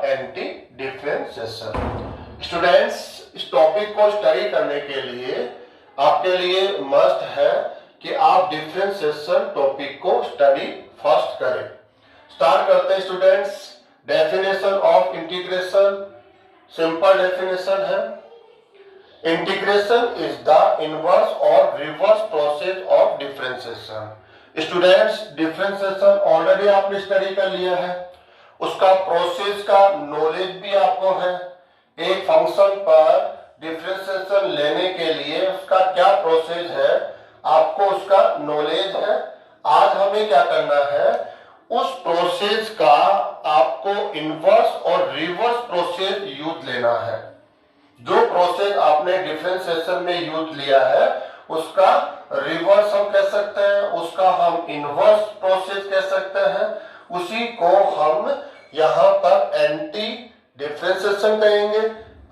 Anti differentiation. Students, इस topic को study करने के लिए आपके लिए मस्ट है कि आप डिफरेंशिएशन टॉपिक को स्टडी फर्स्ट करें। स्टार्ट करते हैं students. Definition of integration, simple definition है, इंटीग्रेशन इज द इनवर्स और reverse process of differentiation. Students, differentiation already आपने स्टडी कर लिया है, उसका प्रोसेस का नॉलेज भी आपको है। एक फंक्शन पर डिफरेंशिएशन लेने के लिए उसका क्या प्रोसेस है आपको उसका नॉलेज है। आज हमें क्या करना है, उस प्रोसेस का आपको इनवर्स और रिवर्स प्रोसेस यूज लेना है। जो प्रोसेस आपने डिफरेंशिएशन में यूज लिया है उसका रिवर्स हम कह सकते हैं, उसका हम इनवर्स प्रोसेस कह सकते हैं, उसी को हम यहां पर एंटी डिफरेंशिएशन कहेंगे।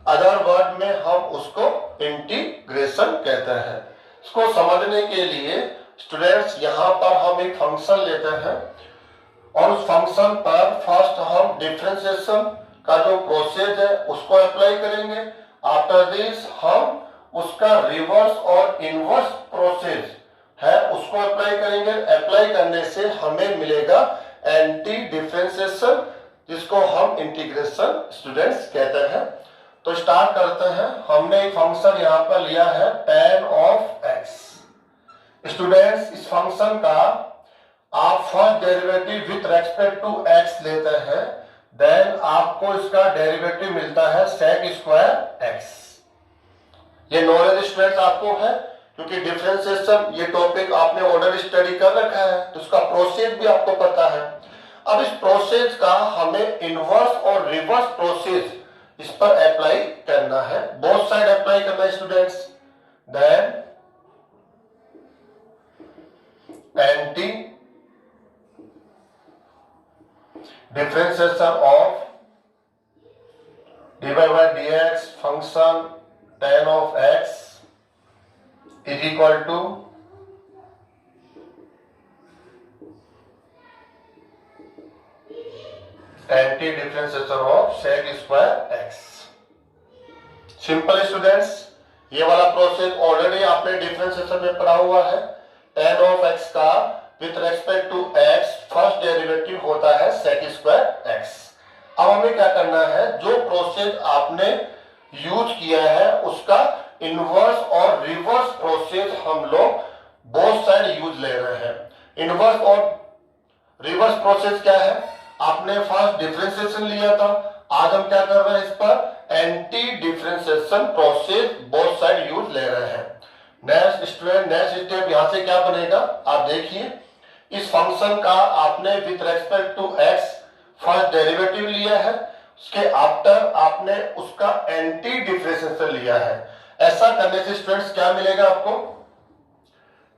अदर वर्ड में हम उसको इंटीग्रेशन कहते हैं। इसको समझने के लिए स्टूडेंट्स यहां पर हम एक फंक्शन लेते हैं और उस फंक्शन पर फर्स्ट हम डिफरेंशिएशन का जो प्रोसेस है उसको अप्लाई करेंगे। आफ्टर दिस हम उसका रिवर्स और इनवर्स प्रोसेस है उसको अप्लाई करेंगे। अप्लाई करने से हमें मिलेगा एंटी डिफरेंशिएशन, जिसको हम इंटीग्रेशन स्टूडेंट्स कहते हैं। तो स्टार्ट करते हैं। हमने एक फंक्शन यहां पर लिया है tan ऑफ x। स्टूडेंट्स, इस फंक्शन का आप first derivative with respect to x लेते हैं, देन आपको इसका डेरिवेटिव मिलता है sec स्क्वायर x। ये नॉलेज स्टूडेंट्स आपको है, क्योंकि डिफरेंशिएशन ये टॉपिक आपने ऑलरेडी स्टडी कर रखा है, तो उसका प्रोसेस भी आपको पता है। अब इस प्रोसेस का हमें इनवर्स और रिवर्स प्रोसेस इस पर अप्लाई करना है, बोथ साइड अप्लाई करना है students. Then anti differentiation of dy by dx function tan of x is equal to anti differentiation of sec square x। Simple students, ये वाला प्रोसेस ऑलरेडी आपने differentiation में पढ़ा हुआ है। tan ऑफ x का with respect to x first derivative होता है sec स्क्वायर x। अब हमें क्या करना है, जो प्रोसेस आपने यूज किया है उसका इनवर्स और रिवर्स प्रोसेस हम लोग बोथ साइड यूज ले रहे हैं। इनवर्स और रिवर्स प्रोसेस क्या है, आपने फर्स्ट डिफरेंशिएशन लिया था, आज हम क्या कर रहे हैं, इस पर anti differentiation process both side use ले रहे हैं। नेक्स्ट स्टेप यहां से क्या बनेगा आप देखिए। इस फंक्शन का आपने with respect to x first derivative लिया है, उसके आफ्टर आपने उसका एंटी डिफरेंशिएशन लिया है। ऐसा करने से स्टूडेंट्स क्या मिलेगा आपको,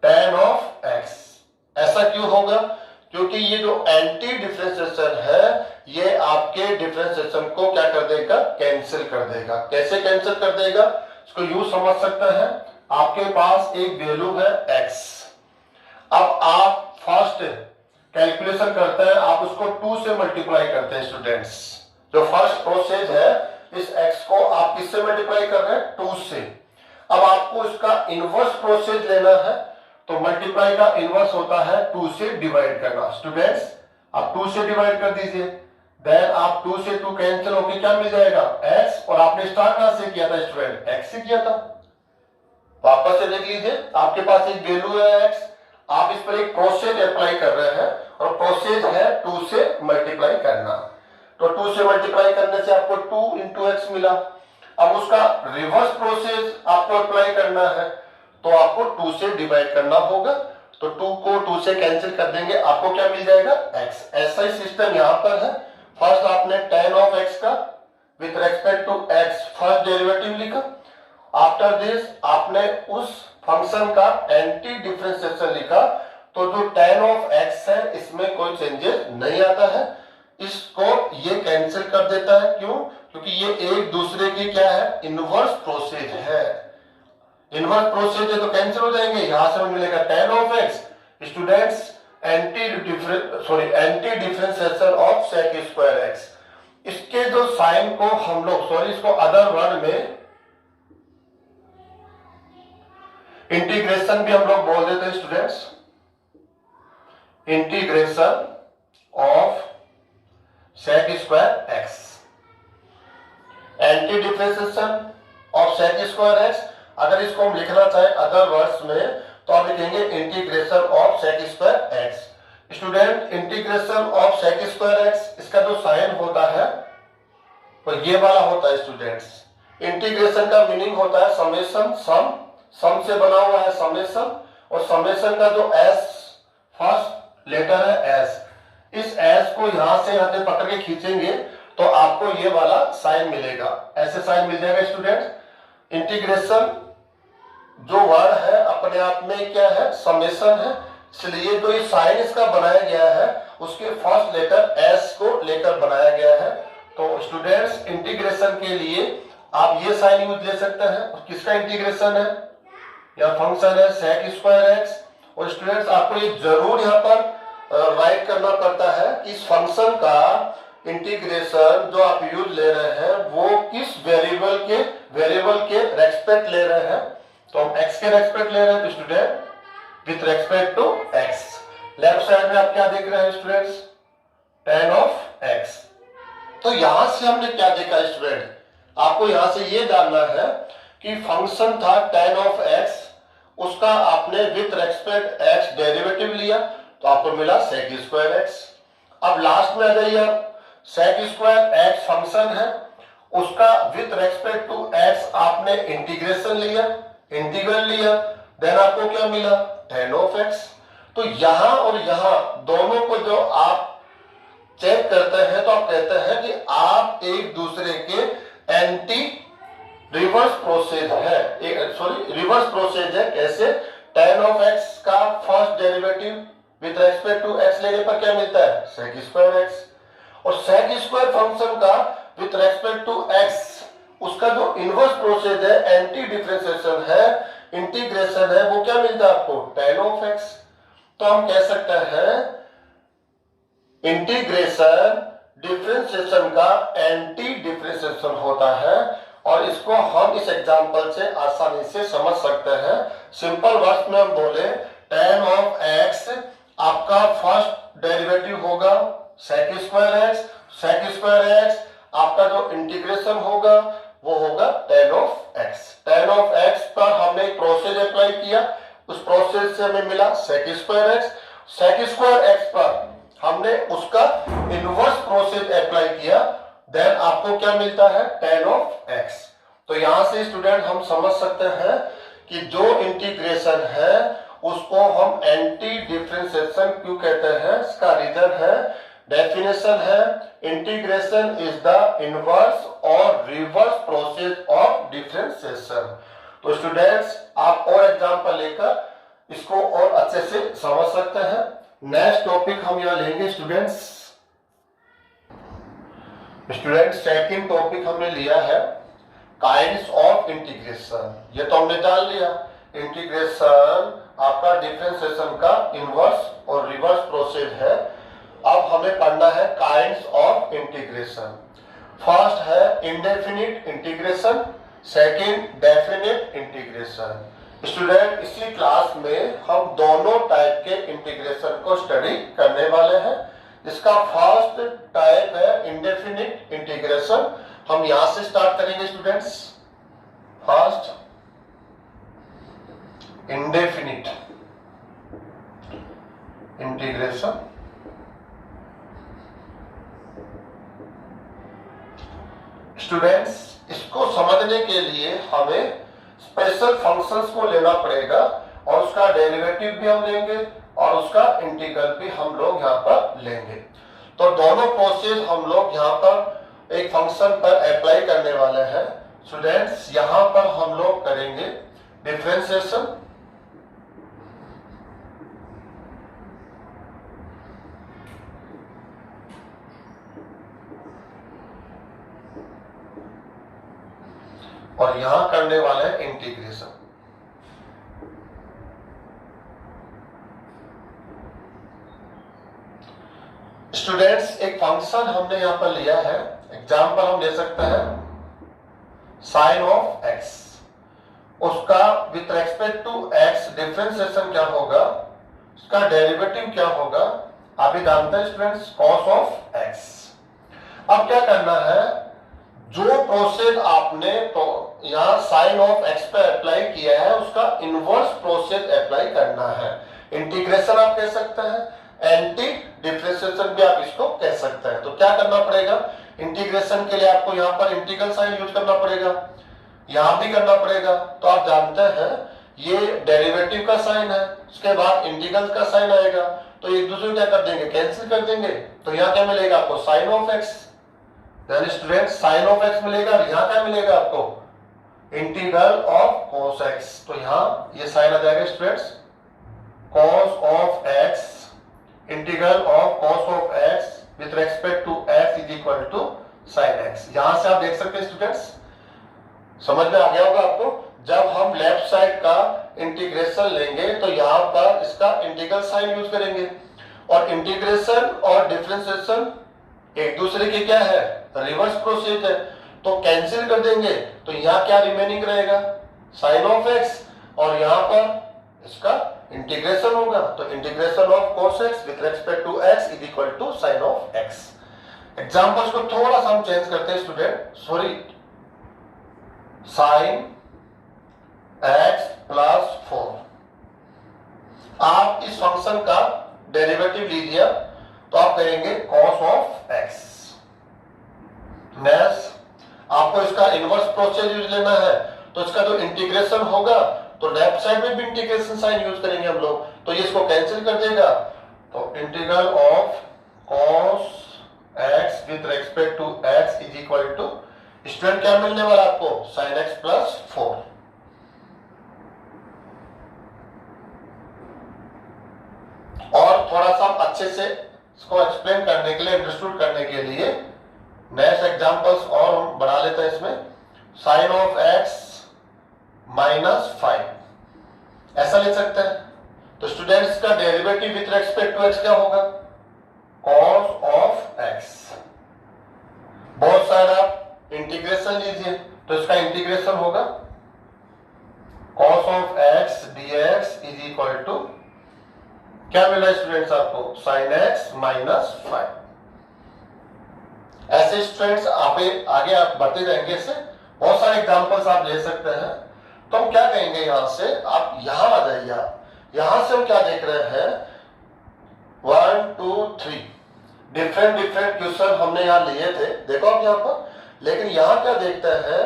tan ऑफ x। ऐसा क्यों होगा, क्योंकि ये जो एंटी डिफरेंशिएशन है ये आपके डिफरेंशिएशन को क्या कर देगा, कैंसिल कर देगा। कैसे कैंसिल कर देगा, इसको यूं समझ सकते हैं, आपके पास एक वैल्यू है x। अब आप फर्स्ट कैलकुलेशन करते हैं, आप उसको 2 से मल्टीप्लाई करते हैं स्टूडेंट्स। जो फर्स्ट प्रोसेस है इस x को आप किससे मल्टीप्लाई कर रहे हैं, 2 से। अब आपको इसका इनवर्स प्रोसेस लेना है, तो मल्टीप्लाई का इनवर्स होता है 2 से डिवाइड करना। स्टूडेंट्स, आप 2 से डिवाइड कर दीजिए, देन आप 2 से 2 कैंसिल होकर क्या मिल जाएगा, x। और आपने स्टार्ट कहां से किया था स्टूडेंट, x से किया था। वापस से देख लीजिए, आपके पास एक वैल्यू है x, आप इस पर एक प्रोसेस अप्लाई कर रहे हैं और प्रोसेस है 2 से मल्टीप्लाई करना। तो 2 से मल्टीप्लाई करने से आपको 2 into x मिला। अब उसका रिवर्स प्रोसेस आपको अप्लाई करना है, तो आपको 2 से डिवाइड करना होगा। तो 2 को 2 से कैंसिल कर देंगे, आपको क्या मिल जाएगा, x। ऐसा ही सिस्टम यहां पर है। फर्स्ट आपने tan ऑफ x का with respect to x first derivative लिखा, आफ्टर दिस आपने उस फंक्शन का एंटी डिफरेंशिएशन लिखा। तो जो tan ऑफ x है इसमें कोई चेंजेस नहीं आता है, इसको ये कैंसिल कर देता है। क्यों, क्योंकि ये एक दूसरे की क्या है, इनवर्स प्रोसेस है। इनवर्स प्रोसेस है तो कैंसिल हो जाएंगे, यहां से हमें मिलेगा tan of x। Students, anti differentiation of sec square x, इसके जो साइन को हम लोग इसको अदर वर्ड में इंटीग्रेशन भी हम लोग बोल देते हैं students. Integration of sec square x, anti differentiation of sec square x. अगर इसको हम लिखना चाहे अदर वर्ड्स में तो आप लिखेंगे integration of sec square x. Student, integration of sec square x, इसका जो साइन होता है तो ये वाला होता है स्टूडेंट्स। इंटीग्रेशन का मीनिंग होता है समेशन, सम से बना हुआ है समेशन, और समेशन का जो एस फर्स्ट लेटर है एस, इस एस को यहां से यहाँ पकड़ के खींचेंगे तो आपको ये वाला साइन मिलेगा, ऐसे साइन मिल जाएगा स्टूडेंट्स। इंटीग्रेशन जो वर्ड है अपने आप में क्या है, समेशन है, इसलिए जो ये साइन इसका बनाया गया है उसके फर्स्ट लेटर एस को लेकर बनाया गया है। तो स्टूडेंट्स, इंटीग्रेशन के लिए आप ये साइन यूज ले सकते हैं। किसका इंटीग्रेशन है, या फंक्शन है सेक स्क्वायर एक्स। और स्टूडेंट्स, आपको ये जरूर यहाँ पर राइट करना पड़ता है कि इस फंक्शन का इंटीग्रेशन जो आप यूज ले रहे हैं वो किस वेरिएबल के रेस्पेक्ट ले रहे हैं। तो हम एक्स के रेस्पेक्ट ले रहे हैं, तो student with respect to x. Left side में आप क्या देख रहे हैं स्टूडेंट्स, tan ऑफ एक्स। तो यहां से हमने क्या देखा स्टूडेंट, आपको यहां से ये जानना है कि फंक्शन था tan ऑफ एक्स, उसका आपने विथ रेस्पेक्ट एक्स डेरिवेटिव लिया तो आपको मिला सेक स्क्वायर एक्स। अब लास्ट में आ जाइए, सेक स्क्वायर एक्स फंक्शन है, उसका विथ रेस्पेक्ट टू एक्स आपने इंटीग्रेशन लिया, इंटीग्रल लिया, देन आपको क्या मिला, tan ऑफ एक्स। तो यहां और यहां दोनों को जो आप चेक करते हैं तो आप कहते हैं कि आप एक दूसरे के एंटी रिवर्स प्रोसेस है, रिवर्स प्रोसेस है। कैसे, tan ऑफ एक्स का first derivative with respect to x लेने पर क्या मिलता है, सेक स्क्वायर एक्स। और सेक स्क्वायर फंक्शन का विथ रेस्पेक्ट टू एक्स उसका जो इनवर्स प्रोसेस है, एंटी डिफरेंशिएशन है, इंटीग्रेशन है, वो क्या मिलता है आपको, tan ऑफ एक्स। तो हम कह सकते हैं इंटीग्रेशन डिफरेंशिएशन का एंटी डिफरेंशिएशन होता है, और इसको हम इस एग्जांपल से आसानी से समझ सकते हैं। सिंपल वर्ड्स में हम बोले tan ऑफ एक्स आपका फर्स्ट डेरिवेटिव होगा sec square x, sec square x आपका जो इंटीग्रेशन होगा वो होगा tan of x. tan of x पर हमने एक प्रोसेस अप्लाई किया, उस प्रोसेस से हमें मिला sec square x. Sec square x पर हमने उसका इनवर्स प्रोसेस अप्लाई किया, देन आपको क्या मिलता है, tan ऑफ एक्स। तो यहां से स्टूडेंट हम समझ सकते हैं कि जो इंटीग्रेशन है उसको हम एंटी डिफरेंशिएशन क्यों कहते हैं। इसका रीजन है, डेफिनेशन है, इंटीग्रेशन इज द इनवर्स और रिवर्स प्रोसेस ऑफ डिफरेंशिएशन। तो स्टूडेंट्स, आप और एग्जांपल लेकर इसको और अच्छे से समझ सकते हैं। नेक्स्ट टॉपिक हम यहां लेंगे स्टूडेंट्स। सेकंड टॉपिक हमने लिया है काइंड्स ऑफ इंटीग्रेशन। ये तो हमने जान लिया, इंटीग्रेशन आपका डिफरेंशिएशन का इनवर्स और रिवर्स प्रोसेस है। अब हमें पढ़ना है काइंड्स ऑफ इंटीग्रेशन। फर्स्ट है indefinite integration, second definite integration. Student, इसी क्लास में हम दोनों टाइप के इंटीग्रेशन को स्टडी करने वाले हैं। इसका फर्स्ट टाइप है इंडेफिनिट इंटीग्रेशन। हम यहां से स्टार्ट करेंगे students. First indefinite integration. Students, इसको समझने के लिए हमें स्पेशल फंक्शंस को लेना पड़ेगा, और उसका डेरिवेटिव भी हम लेंगे और उसका इंटीग्रल भी हम लोग यहाँ पर लेंगे। तो दोनों प्रोसेस हम लोग यहाँ पर एक फंक्शन पर अप्लाई करने वाले हैं। स्टूडेंट्स, यहाँ पर हम लोग करेंगे डिफरेंशिएशन, और यहां करने वाले हैं इंटीग्रेशन। स्टूडेंट्स, एक फंक्शन हमने यहां पर लिया है एग्जाम्पल हम ले सकते हैं साइन ऑफ एक्स, उसका with respect to x differentiation क्या होगा, उसका डेरिवेटिव क्या होगा, आप ही जानते हैं स्टूडेंट्स, कॉस ऑफ एक्स। अब क्या करना है, जो प्रोसेस आपने तो यहाँ साइन ऑफ एक्स पे अप्लाई किया है उसका इनवर्स प्रोसेस अप्लाई करना है। इंटीग्रेशन आप कह सकते हैं, एंटी डिफरेंशिएशन भी आप इसको कह सकते हैं। तो क्या करना पड़ेगा, इंटीग्रेशन के लिए आपको यहाँ पर इंटीग्रल साइन यूज करना पड़ेगा, यहां भी करना पड़ेगा। तो आप जानते हैं ये डेरिवेटिव का साइन है, उसके बाद इंटीग्रल का साइन आएगा, तो एक दूसरे को क्या कर देंगे, कैंसिल कर देंगे। तो यहाँ क्या मिलेगा आपको, साइन ऑफ एक्स, यानी स्टूडेंट साइन ऑफ एक्स मिलेगा, और यहाँ क्या मिलेगा आपको, इंटीग्रल ऑफ कॉस एक्स। तो यहाँ ये साइन आ जाएगा students, cos of x integral of cos of x with respect to x is equal to sine x. यहां से आप देख सकते हैं स्टूडेंट्स, समझ में आ गया होगा आपको, जब हम लेफ्ट साइड का इंटीग्रेशन लेंगे तो यहां पर इसका इंटीग्रल साइन यूज करेंगे, और इंटीग्रेशन और डिफरेंशिएशन एक दूसरे के क्या है, रिवर्स प्रोसेस है, तो कैंसिल कर देंगे। तो यहाँ क्या रिमेनिंग रहेगा, साइन ऑफ एक्स, और यहाँ पर इसका इंटीग्रेशन होगा, तो integration of cos x with respect to x is equal to sine of x। Examples को थोड़ा सा हम चेंज करते हैं student, sorry, sine x plus 4, आप इस फंक्शन का डेरिवेटिव लीजिए तो आप कहेंगे cos ऑफ x। नेक्स्ट आपको इसका इनवर्स प्रोसेस यूज लेना है, तो इसका जो इंटीग्रेशन होगा तो लेफ्ट साइड में भी इंटीग्रेशन साइन यूज करेंगे हम लोग, तो ये इसको कैंसिल कर देगा। तो integral of cos x with respect to x is equal to, student क्या मिलने वाला आपको, sin x प्लस 4। और थोड़ा सा अच्छे से इसको एक्सप्लेन करने के लिए, अंडरस्टूड करने के लिए नेक्स्ट एग्जांपल्स और हम बढ़ा लेते हैं इसमें, साइन ऑफ x माइनस 5, ऐसा ले सकते हैं। तो स्टूडेंट्स का derivative with respect to x क्या होगा, cos ऑफ x। बहुत सारा आप इंटीग्रेशन लीजिए, तो इसका इंटीग्रेशन होगा cos of x dx is equal to, क्या मिला स्टूडेंट्स आपको, sin x माइनस 5। ऐसे स्टूडेंट्स आगे आप बढ़ते जाएंगे, इससे बहुत सारे एग्जांपल्स आप ले सकते हैं। तो हम क्या कहेंगे, यहां से आप यहां आ जाइए, यहां से हम क्या देख रहे हैं, 1 2 3 डिफरेंट क्वेश्चन हमने यहां लिए थे, देखो आप यहां पर। लेकिन यहां क्या देखते हैं,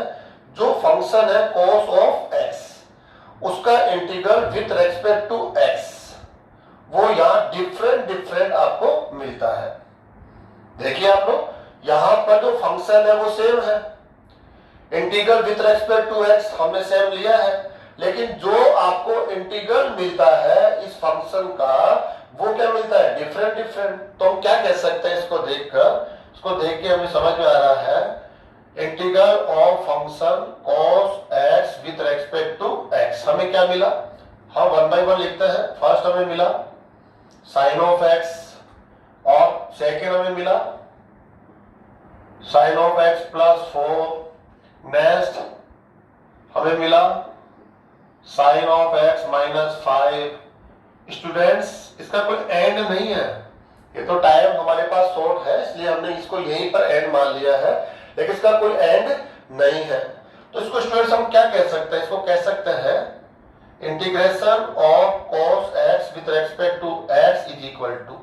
जो फंक्शन है cos ऑफ x, उसका integral with respect to x, वो यहां डिफरेंट आपको मिलता है। देखिए आप लोग, यहां पर जो फंक्शन है वो सेम है, integral with respect to x हमने सेम लिया है, लेकिन जो आपको इंटीग्रल मिलता है इस फंक्शन का, वो क्या मिलता है, डिफरेंट। तो हम क्या कह सकते हैं, इसको देख के हमें समझ में आ रहा है, integral of function cos x with respect to x, हमें क्या मिला, हम 1 बाय 1 लिखते हैं। फर्स्ट हमें मिला साइन ऑफ x, और सेकेंड हमें मिला sine of x plus 4, next हमें मिला sine of x minus 5। Students इसका कोई एंड नहीं है, ये तो टाइम हमारे पास शॉर्ट है इसलिए हमने इसको यहीं पर एंड मान लिया है, लेकिन इसका कोई एंड नहीं है। तो इसको स्टूडेंट्स हम क्या कह सकते हैं, इसको कह सकते हैं integration of cos x with respect to x is equal to.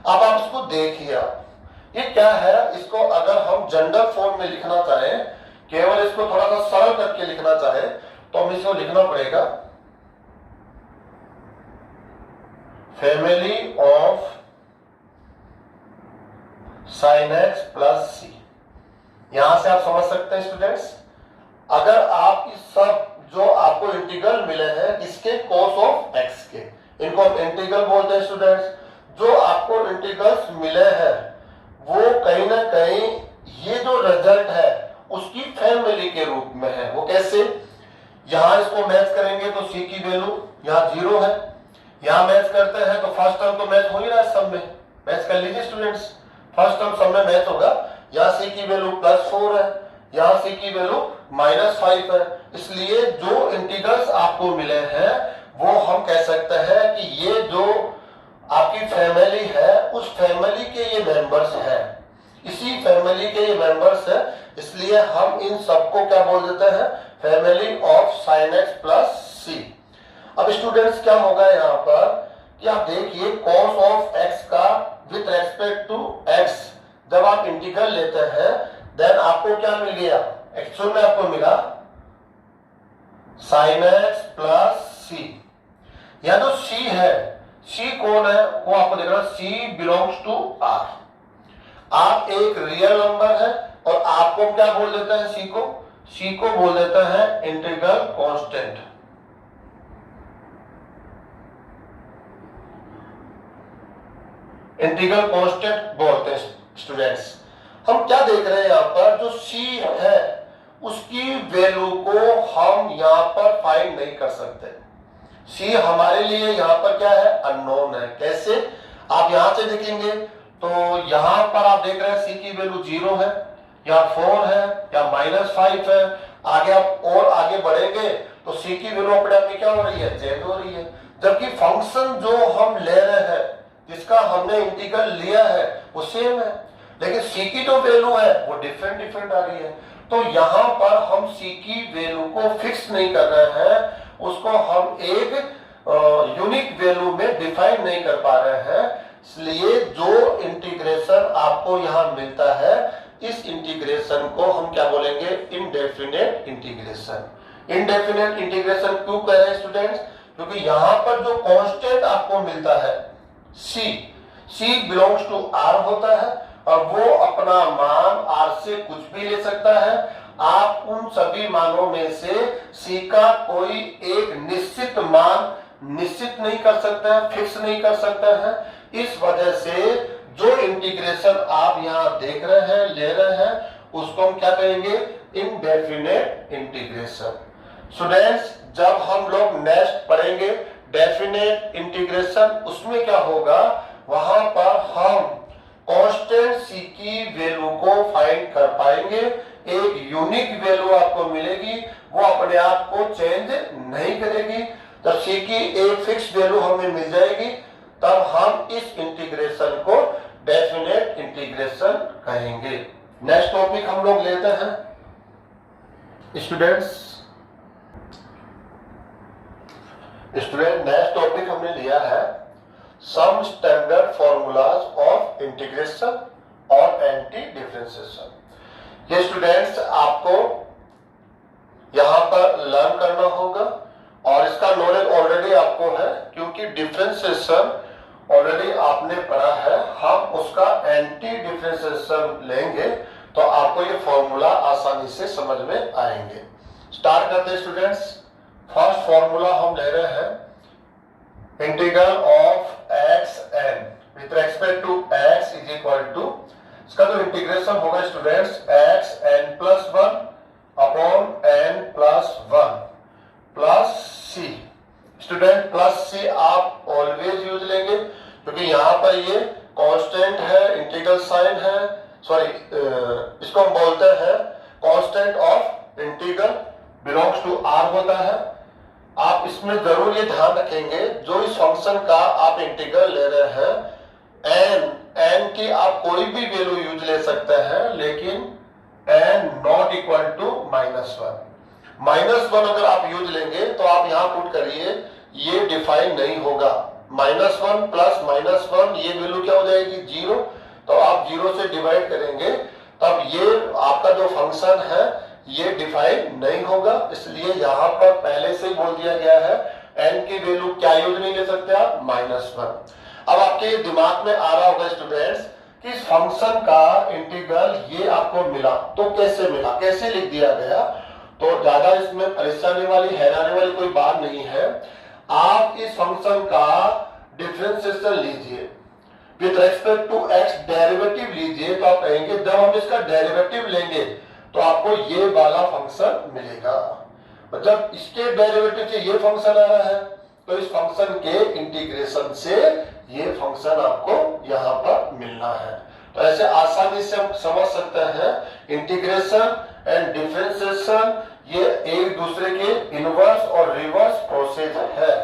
अब आप इसको देखिए, ये क्या है, इसको अगर हम जनरल फॉर्म में लिखना चाहें, केवल इसको थोड़ा सा सरल करके लिखना चाहे, तो हम इसको लिखना पड़ेगा family of sin x plus c। यहां से आप समझ सकते हैं स्टूडेंट्स, अगर आप इस सब जो आपको इंटीग्रल मिले हैं इसके cos ऑफ x के, इनको हम इंटीग्रल बोलते हैं स्टूडेंट्स। जो आपको इंटीग्रल्स मिले हैं वो कहीं ना कहीं ये जो रिजल्ट है उसकी फैमिली के रूप में है। वो कैसे, यहां इसको मैच करेंगे तो c की वैल्यू यहाँ 0 है, यहां मैच करते हैं तो फर्स्ट टर्म तो मैच हो ही रहा है सब में, मैच कर लीजिए स्टूडेंट्स, फर्स्ट टर्म सब में मैच होगा। यहाँ c की वैल्यू +4 है, यहाँ c की वैल्यू -5 है। इसलिए जो इंटीग्रल्स आपको मिले हैं वो हम कह सकते हैं कि ये जो आपकी फैमिली है उस फैमिली के ये मेंबर्स हैं, इसी फैमिली के ये मेंबर्स हैं, इसलिए हम इन सबको क्या बोल देते हैं, family of sin x plus c। अब स्टूडेंट्स क्या होगा यहाँ पर कि आप देखिए cos ऑफ x का विथ रेस्पेक्ट टू x जब आप इंटीग्रल लेते हैं देन आपको क्या मिल गया, एक्चुअल में आपको मिला sin x प्लस c। यह जो c है, c कौन है वो आपको देख रहा, c बिलोंग्स टू r। आप एक रियल नंबर है और आपको क्या बोल देता है, c को बोल देता है इंटीग्रल कांस्टेंट। इंटीग्रल कांस्टेंट बोलते हैं स्टूडेंट्स। हम क्या देख रहे हैं यहाँ पर, जो c है उसकी वैल्यू को हम यहाँ पर फाइंड नहीं कर सकते। c हमारे लिए यहाँ पर क्या है, अननोन है। कैसे, आप यहाँ से देखेंगे तो यहाँ पर आप देख रहे हैं c की वैल्यू 0 है, यहाँ 4 है, यहाँ -5 है। आगे आप और आगे बढ़ेंगे तो c की वैल्यू अपने आप में क्या हो रही है, चेंज हो रही है। जबकि फंक्शन जो हम ले रहे हैं, जिसका हमने इंटीग्रल लिया है वो सेम है, लेकिन c की जो वैल्यू है वो डिफरेंट आ रही है। तो यहाँ पर हम c की वैल्यू को फिक्स नहीं कर रहे हैं, उसको हम एक यूनिक वैल्यू में डिफाइन नहीं कर पा रहे हैं। इसलिए जो इंटीग्रेशन आपको यहाँ मिलता है, इस इंटीग्रेशन को हम क्या बोलेंगे, इनडेफिनेट इंटीग्रेशन। इनडेफिनेट इंटीग्रेशन क्यों कह रहे हैं स्टूडेंट्स, क्योंकि यहाँ पर जो कांस्टेंट आपको मिलता है c बिलोंग्स टू r होता है और वो अपना मान r से कुछ भी ले सकता है। आप उन सभी मानों में से c का कोई एक निश्चित मान निश्चित नहीं कर सकते हैं, फिक्स नहीं कर सकते हैं। इस वजह से जो इंटीग्रेशन आप यहाँ देख रहे हैं, ले रहे हैं, उसको हम क्या कहेंगे, इनडेफिनेट इंटीग्रेशन। स्टूडेंट्स जब हम लोग नेक्स्ट पढ़ेंगे डेफिनेट इंटीग्रेशन, उसमें क्या होगा, वहां पर हम कांस्टेंट c की वैल्यू को फाइंड कर पाएंगे। एक यूनिक वैल्यू आपको मिलेगी, वो अपने आप को चेंज नहीं करेगी। जब c की एक फिक्स वैल्यू हमें मिल जाएगी तब हम इस इंटीग्रेशन को डेफिनेट इंटीग्रेशन कहेंगे। नेक्स्ट टॉपिक हम लोग लेते हैं स्टूडेंट्स। नेक्स्ट टॉपिक हमने लिया है some standard formulas of integration और एंटी डिफरेंशिएशन। ये स्टूडेंट्स आपको यहां पर लर्न करना होगा और इसका नॉलेज ऑलरेडी आपको है, क्योंकि डिफरेंशिएशन ऑलरेडी आपने पढ़ा है। हम उसका एंटी डिफरेंशिएशन लेंगे तो आपको ये फॉर्मूला आसानी से समझ में आएंगे। स्टार्ट करते हैं स्टूडेंट्स। फर्स्ट फॉर्मूला हम ले रहे हैं integral of X N with respect to x is equal to, इसका जो इंटीग्रेशन होगा students X N plus 1 upon N plus 1 plus C. Student plus C आप ऑलवेज यूज लेंगे क्योंकि यहाँ पर ये कांस्टेंट है, इंटीग्रल साइन है, सॉरी इसको हम बोलते हैं constant of integral belongs to R होता है। आप इसमें जरूर ये ध्यान रखेंगे, जो इस फंक्शन का आप इंटीग्रल ले रहे हैं एन की आप कोई भी वैल्यू यूज ले सकते हैं, लेकिन एन नॉट इक्वल टू -1 अगर आप यूज लेंगे तो आप यहां पुट करिए, ये डिफाइन नहीं होगा। -1 प्लस -1 ये वैल्यू क्या हो जाएगी, 0। तो आप 0 से डिवाइड करेंगे तब ये आपका जो फंक्शन है ये डिफाइन नहीं होगा। इसलिए यहां पर पहले से ही बोल दिया गया है n की वैल्यू क्या यूज नहीं ले सकते आप, -1। अब आपके दिमाग में आ रहा होगा स्टूडेंट्स कि इस फंक्शन का इंटीग्रल ये आपको मिला तो कैसे मिला, कैसे लिख दिया गया। तो ज्यादा इसमें परेशानी वाली हैरानी वाली कोई बात नहीं है। आप इस फंक्शन का डिफरेंशिएशन लीजिए with respect to x derivative लीजिए, तो आप कहेंगे जब हम इसका डेरिवेटिव लेंगे तो आपको ये वाला फंक्शन मिलेगा। जब इसके डेरिवेटिव से ये फंक्शन आ रहा है तो इस फंक्शन के इंटीग्रेशन से ये फंक्शन आपको यहां पर मिलना है। तो ऐसे आसानी से हम समझ सकते हैं इंटीग्रेशन एंड डिफरेंशिएशन ये एक दूसरे के इनवर्स और रिवर्स प्रोसेस है।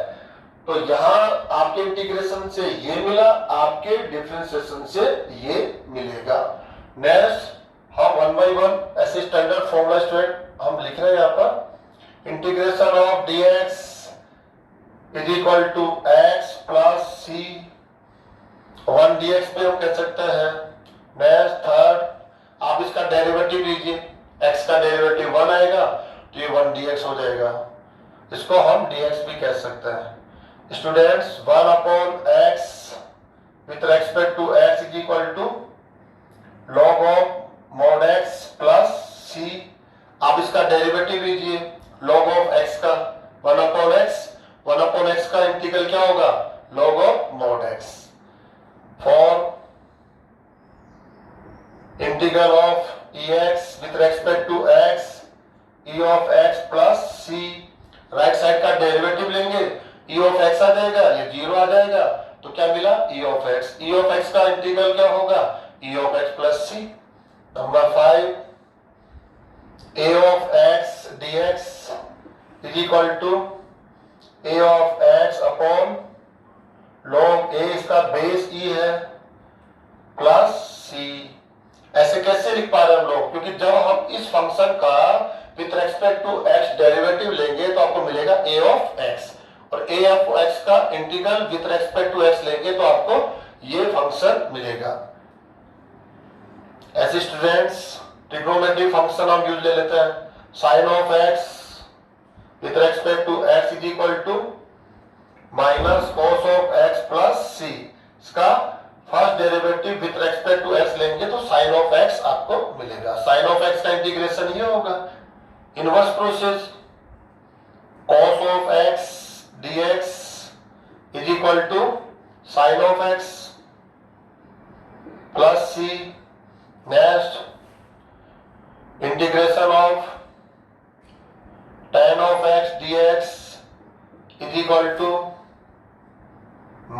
तो यहाँ आपके इंटीग्रेशन से ये मिला, आपके डिफरेंशिएशन से ये मिलेगा। नेक्स्ट हम वन बाई वन ऐसे स्टैंडर्ड फॉर्मूला स्टूडेंट हम लिख रहे हैं यहाँ पर। Integration of dx is equal to x plus C 1 dx पे हम कह सकते हैं। नेक्स्ट थर्ड आप इसका डेरिवेटिव लीजिए, x का डेरिवेटिव 1 आएगा तो ये 1 dx हो जाएगा, इसको हम dx भी कह सकते हैं। Students 1 upon x with respect to x is equal to log of mod x plus c। आप इसका डेरिवेटिव लीजिए log ऑफ x का 1 अपॉन x का इंटीग्रल क्या होगा log of mod x। For integral of ex with respect to x e of x plus c, right side का derivative लेंगे e of x आ जाएगा, ये 0 आ जाएगा, तो क्या मिला e ऑफ x का इंटीग्रल क्या होगा e of x plus c। Number 5 a of x dx is equal to a of x upon log a, इसका बेस e है, प्लस c। ऐसे कैसे लिख पा रहे हैं हम लोग, क्योंकि जब हम इस फंक्शन का with respect to x derivative लेंगे तो आपको मिलेगा a ऑफ x, और a ऑफ x का integral with respect to x लेंगे तो आपको ये फंक्शन मिलेगा। ऐसे स्टूडेंट्स ट्रिग्नोमेट्रिक फंक्शन हम यूज ले लेते हैं। Sine of x with respect to x is equal to minus cos of x plus c, इसका first derivative with respect to x लेंगे तो साइन ऑफ x आपको मिलेगा। साइन ऑफ x का इंटीग्रेशन ये होगा inverse process, cos of x dx is equal to sine of x plus c। Next integration of tan of x dx is equal to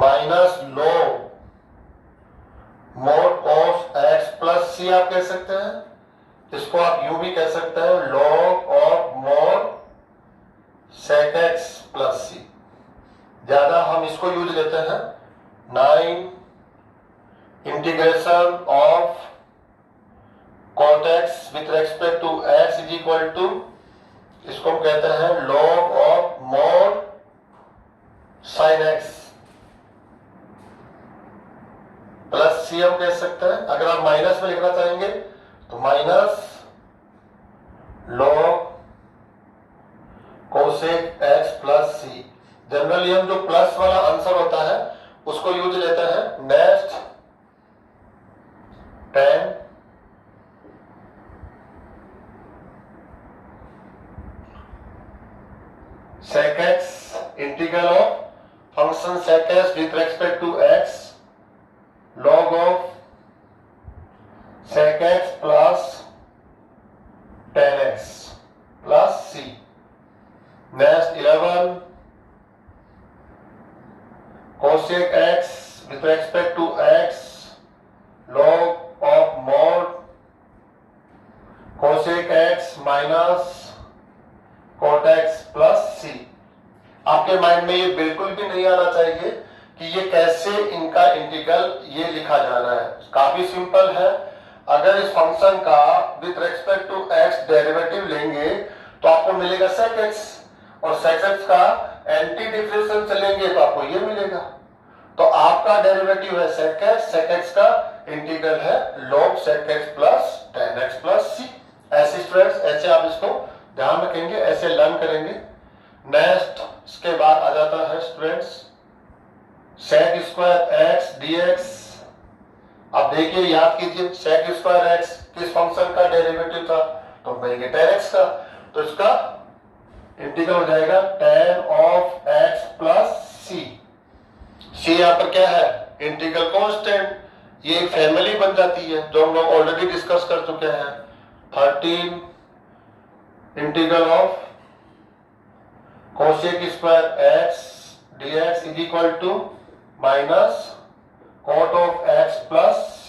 minus log mod of x plus c आप कह सकते हैं, इसको आप यूं भी कह सकते हैं log of mod sec x plus c। ज्यादा हम इसको यूज लेते हैं। 9 इंटीग्रेशन of cot x with respect to x is equal to, इसको हम कहते हैं log of mod sin x plus c हम कह सकते हैं। अगर आप माइनस में लिखना चाहेंगे तो minus log cosec x plus c। Generally हम जो प्लस वाला आंसर होता है उसको यूज लेते हैं। Next tan sec x integral of function sec x with respect to x log of sec x plus tan x plus c। Next 11 cosec x with respect to x log of mod cosec x minus cot x plus c। आपके mind में ये बिल्कुल भी नहीं आना चाहिए कि ये कैसे इनका इंटीग्रल ये लिखा जा रहा है। काफी सिंपल है। अगर इस फंक्शन का with respect to x derivative लेंगे तो आपको मिलेगा sec x, और sec x का एंटी डिफरेंशियल चलेंगे तो आपको ये मिलेगा। तो आपका डेरिवेटिव है sec x का इंटीग्रल है log sec x plus tan x plus c। ऐसे स्टूडेंट्स ऐसे आप इसको ध्यान रखेंगे, ऐसे लर्न करेंगे। नेक्स्ट इसके बाद आ जाता है students sec square x dx। अब देखिए याद कीजिए sec स्क्वायर x किस फंक्शन का डेरिवेटिव था, तो कहेंगे tan x का, तो इसका इंटीग्रल हो जाएगा tan of x plus c। c यहाँ पर क्या है इंटीग्रल कांस्टेंट, ये एक फैमिली बन जाती है जो हम लोग ऑलरेडी डिस्कस कर चुके हैं। 13 integral of cosec square x dx is equal to minus cot of x plus c।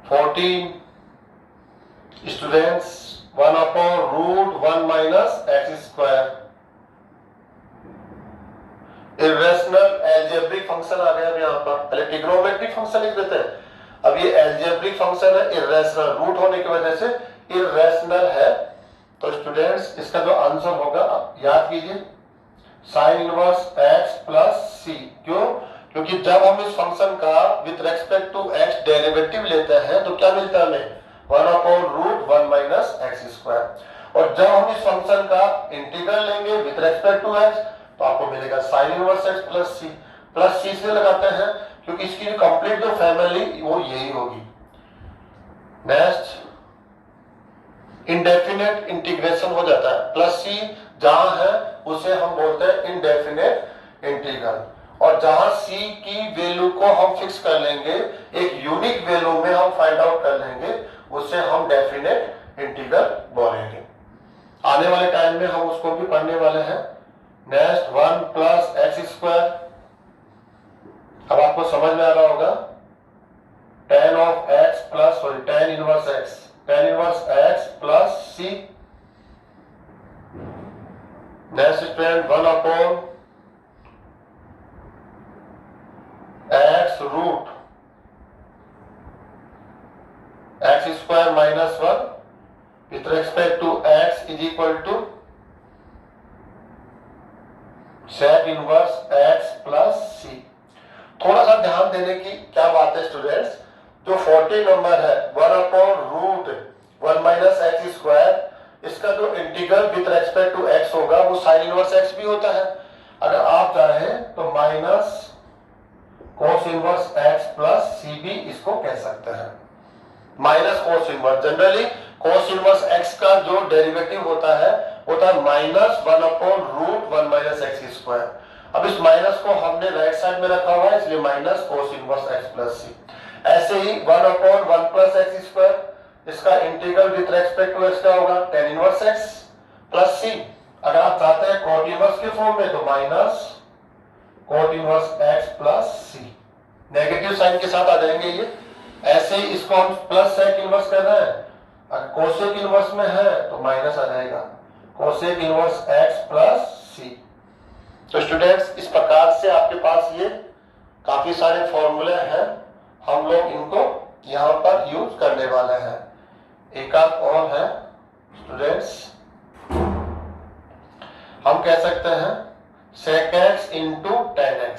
14 students 1/√1 minus X square. Irrational algebraic function आ गया अब यहाँ पर, पहले ट्रिग्नोमेट्रिक फंक्शन लिख देते हैं, अब ये एल्जेब्रिक फंक्शन है, इरेशनल रूट होने की वजह से इरेशनल है। तो स्टूडेंट्स इसका जो आंसर होगा याद कीजिए, sine inverse x plus c. क्यों? क्योंकि जब हम इस फंक्शन का with respect to x derivative लेते हैं तो क्या मिलता है हमें, 1/√1 माइनस एक्स स्क्वायर। और जब हम इस फंक्शन का इंटीग्रल लेंगे विद रेस्पेक्ट टू एक्स तो आपको मिलेगा साइन इनवर्स एक्स प्लस सी। प्लस सी से लगाते हैं क्योंकि इसकी जो कंप्लीट जो फैमिली वो यही होगी। नेक्स्ट इंडेफिनेट इंटीग्रेशन हो जाता है, प्लस सी जहां है उसे हम बोलते हैं इंडेफिनेट इंटीग्रल, और जहां सी की वैल्यू को हम फिक्स कर लेंगे, एक यूनिक वैल्यू में हम फाइंड आउट कर लेंगे, उसे हम डेफिनेट इंटीग्रल बोलेंगे। आने वाले टाइम में हम उसको भी पढ़ने वाले हैं। नेक्स्ट 1 प्लस एक्स स्क्वायर, अब आपको समझ में आ रहा होगा, tan of x plus tan inverse x, tan inverse x plus c। Next student 1/x root x square minus 1 with respect to x is equal to sec inverse x plus c। थोड़ा सा ध्यान देने की क्या बात है students, जो 40 number है 1/√1 माइनस एक्स स्क्वायर, इसका जो integral with respect to x होगा वो साइन इनवर्स x भी होता है। अगर आप चाहें तो minus cos inverse x plus c भी इसको कह सकते हैं। माइनस कोस इनवर्स, जनरली कोस इनवर्स x का जो डेरिवेटिव होता है माइनस 1/√1 माइनस एक्स स्क्वायर। अब इस माइनस को हमने राइट साइड में रखा हुआ है इसलिए minus cos inverse x plus c। ऐसे ही 1/1 प्लस एक्स स्क्वायर, इसका integral with respect to x क्या होगा, tan inverse x plus c। अगर आप चाहते हैं कॉट इनवर्स के फॉर्म में तो minus cot inverse x plus c, negative sign के साथ आ जाएंगे ये। ऐसे ही इसको हम प्लस सेक इनवर्स कर रहे हैं, अगर कोसेक इनवर्स में है तो माइनस आ जाएगा cosec inverse x plus c। तो स्टूडेंट्स इस प्रकार से आपके पास ये काफी सारे फॉर्मूले हैं, हम लोग इनको यहां पर यूज करने वाले हैं। एक और है स्टूडेंट्स, हम कह सकते हैं sec x into tan x।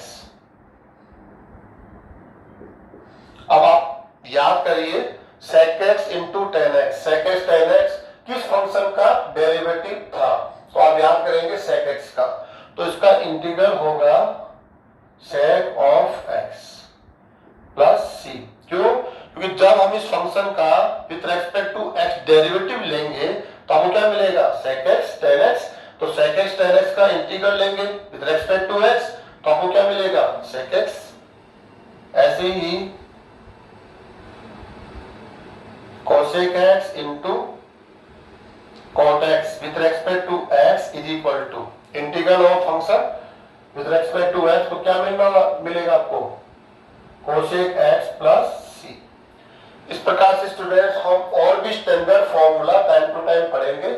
अब आप याद करिए sec x into tan x, sec x tan x किस फंक्शन का डेरिवेटिव था, तो आप याद करेंगे sec x का, तो इसका इंटीग्रल होगा sec of x plus c। क्यों? क्योंकि जब हम इस फंक्शन का with respect to x derivative लेंगे तो हमको क्या मिलेगा, sec x tan x। तो sec x tan x का इंटीग्रल लेंगे विद रेस्पेक्ट टू x तो हमको क्या मिलेगा, sec x। ऐसे ही cosec x into cot x with respect to x is equal to integral of function with respect to x, तो क्या मिलेगा आपको, cosec x प्लस c। इस प्रकार से स्टूडेंट्स हम और भी standard formula time to time पढ़ेंगे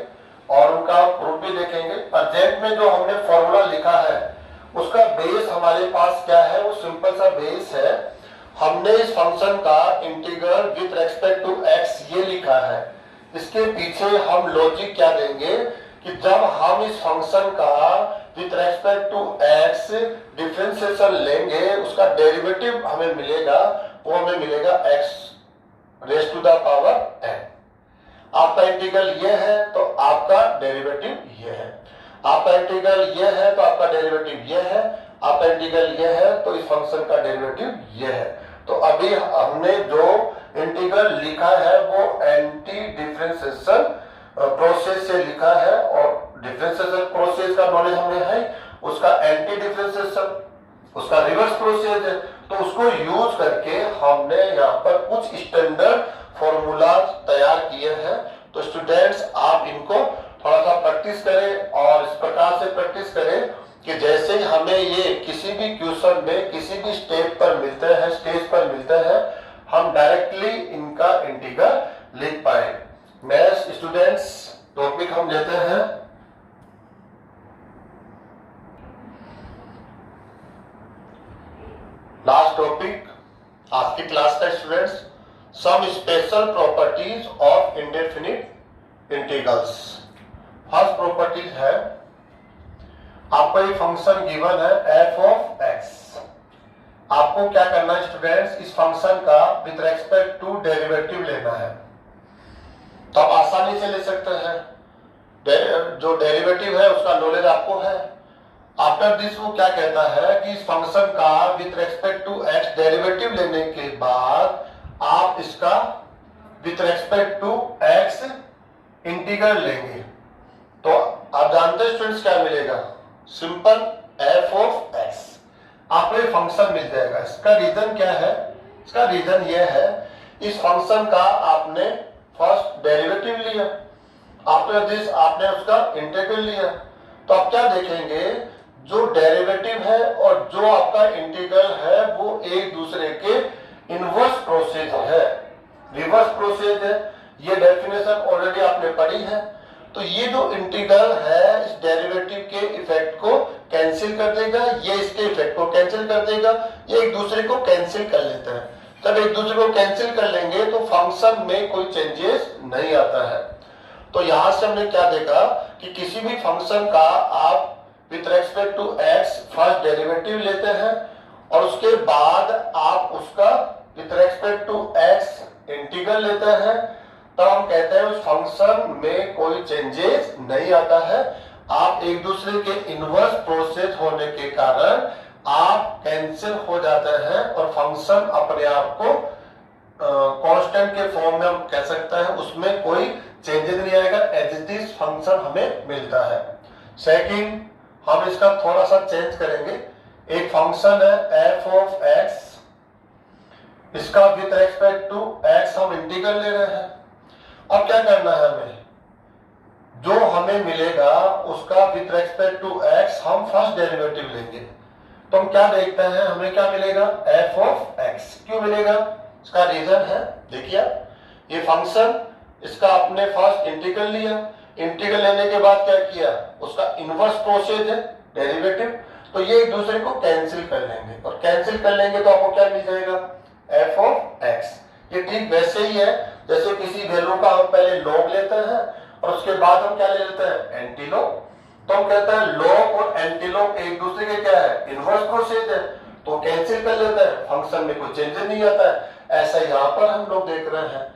और उनका प्रूफ भी देखेंगे। प्रेजेंट में जो हमने फॉर्मूला लिखा है उसका बेस हमारे पास क्या है, वो सिंपल सा बेस है, हमने इस फंक्शन का integral with respect to x ये लिखा है। इसके पीछे हम लॉजिक क्या देंगे कि जब हम इस फंक्शन का with respect to x differentiation लेंगे उसका डेरिवेटिव हमें मिलेगा, वो हमें मिलेगा x raise to the power n। आपका इंटीग्रल ये है तो आपका डेरिवेटिव ये है, आपका इंटीग्रल ये है तो आपका डेरिवेटिव ये है, आपका इंटीग्रल ये है तो इस फंक्शन का डेरिवेटिव ये है। तो अभी हमने जो इंटीग्रल लिखा है वो एंटी डिफरेंशिएशन प्रोसेस से लिखा है, और डिफरेंशिएशन प्रोसेस का नॉलेज हमें है, उसका एंटी डिफरेंशिएशन उसका रिवर्स प्रोसेस है, तो उसको यूज करके हमने यहाँ पर कुछ स्टैंडर्ड फॉर्मूला तैयार किए हैं। तो स्टूडेंट्स आप इनको थोड़ा सा प्रैक्टिस करें और इस प्रकार से प्रैक्टिस करें कि जैसे हमें ये किसी भी क्वेश्चन में किसी भी स्टेज पर मिलते हैं हम डायरेक्टली इनका इंटीग्रल लिख पाए। नेक्स्ट स्टूडेंट्स टॉपिक हम लेते हैं लास्ट टॉपिक आज की क्लास का students, some special properties of indefinite integrals. First properties है, आपको एक फंक्शन गिवन है एफ ऑफ एक्स। आपको क्या करना है स्टूडेंट्स, इस फंक्शन का विद रेस्पेक्ट टू डेरिवेटिव लेना है। तो आप आसानी से ले सकते हैं, जो डेरिवेटिव है उसका नॉलेज आपको है। आफ्टर दिस वो क्या कहता है कि इस फंक्शन का with respect to x derivative लेने के बाद आप इसका with respect to x integral लेंगे। तो आप जानते हैं स्टूडेंट्स क्या मिलेगा, सिंपल एफ ऑफ एक्स आपको एक फंक्शन मिल जाएगा। इसका रीजन क्या है, इसका रीजन यह है इस फंक्शन का आपने फर्स्ट डेरिवेटिव लिया, आफ्टर दिस आपने उसका इंटीग्रल लिया। तो आप क्या देखेंगे, जो डेरिवेटिव है और जो आपका इंटीग्रल है वो एक दूसरे के इनवर्स प्रोसेस है, रिवर्स प्रोसेस है। ये डेफिनेशन ऑलरेडी आपने पढ़ी है। तो ये जो इंटीग्रल है इस डेरिवेटिव के इफेक्ट को कैंसिल कर देगा, ये इसके इफेक्ट को कैंसिल कर देगा, ये एक दूसरे को कैंसिल कर लेते हैं। जब एक दूसरे को कैंसिल कर लेंगे तो फंक्शन में कोई चेंजेस नहीं आता है। तो यहां से हमने क्या देखा कि किसी भी फंक्शन का आप with respect to x first derivative लेते हैं और उसके बाद आप उसका with respect to x integral लेते हैं, तब हम कहते हैं उस फंक्शन में कोई चेंजेस नहीं आता है। आप एक दूसरे के इनवर्स प्रोसेस होने के कारण आप कैंसिल हो जाते हैं और फंक्शन अपने आप को कांस्टेंट के फॉर्म में हम कह सकते हैं, उसमें कोई चेंजेस नहीं आएगा, एज इट इज फंक्शन हमें मिलता है। सेकंड, हम इसका थोड़ा सा चेंज करेंगे। एक फंक्शन है एफ ऑफ एक्स, इसका विद रेस्पेक्ट टू एक्स हम इंटीग्रल ले रहे हैं। अब क्या करना है हमें, जो हमें मिलेगा उसका विद रेस्पेक्ट टू एक्स हम फर्स्ट डेरिवेटिव लेंगे। तो हम क्या देखते हैं, हमें क्या मिलेगा, एफ ऑफ एक्स। क्यों मिलेगा, इसका रीजन है, देखिए ये फंक्शन, इसका आपने फर्स्ट इंटीग्रल लिया, इंटीग्रल लेने के बाद क्या किया, उसका इनवर्स प्रोसेस है डेरिवेटिव, तो ये एक दूसरे को कैंसिल कर लेंगे और कैंसिल कर लेंगे तो आपको क्या मिल जाएगा, एफ ऑफ एक्स। ये ठीक वैसे ही है जैसे किसी वैल्यू का हम पहले लॉग लेते हैं और उसके बाद हम क्या ले लेते हैं, एंटीलॉग। तो हम कहते हैं लॉग और एंटीलॉग एक दूसरे के क्या है, इनवर्स प्रोसेस है, तो कैंसिल कर लेते हैं, फंक्शन में कोई चेंजेस नहीं आता है। ऐसा यहाँ पर हम लोग देख रहे हैं,